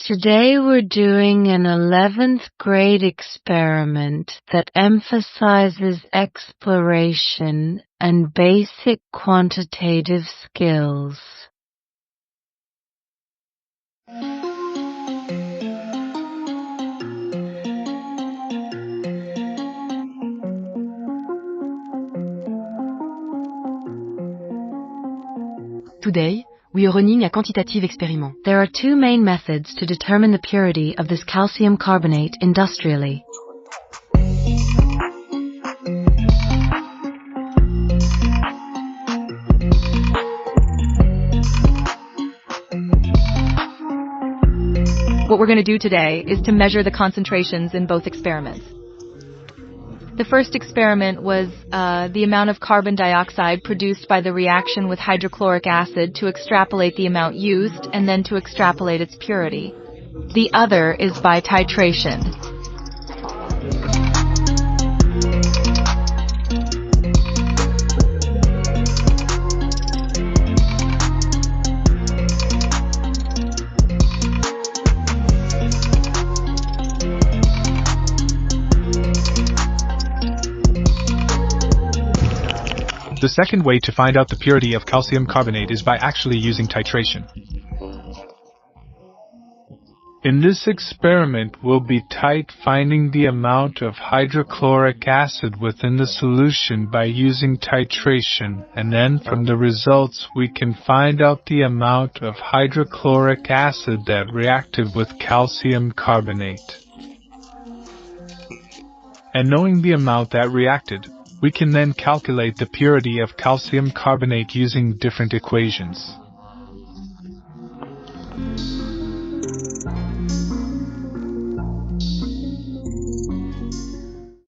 Today we're doing an 11th grade experiment that emphasizes exploration and basic quantitative skills. Today, we are running a quantitative experiment. There are two main methods to determine the purity of this calcium carbonate industrially. What we're going to do today is to measure the concentrations in both experiments. The first experiment was the amount of carbon dioxide produced by the reaction with hydrochloric acid to extrapolate the amount used and then to extrapolate its purity. The other is by titration. The second way to find out the purity of calcium carbonate is by actually using titration. In this experiment, we'll be finding the amount of hydrochloric acid within the solution by using titration, and then from the results we can find out the amount of hydrochloric acid that reacted with calcium carbonate. And knowing the amount that reacted, we can then calculate the purity of calcium carbonate using different equations.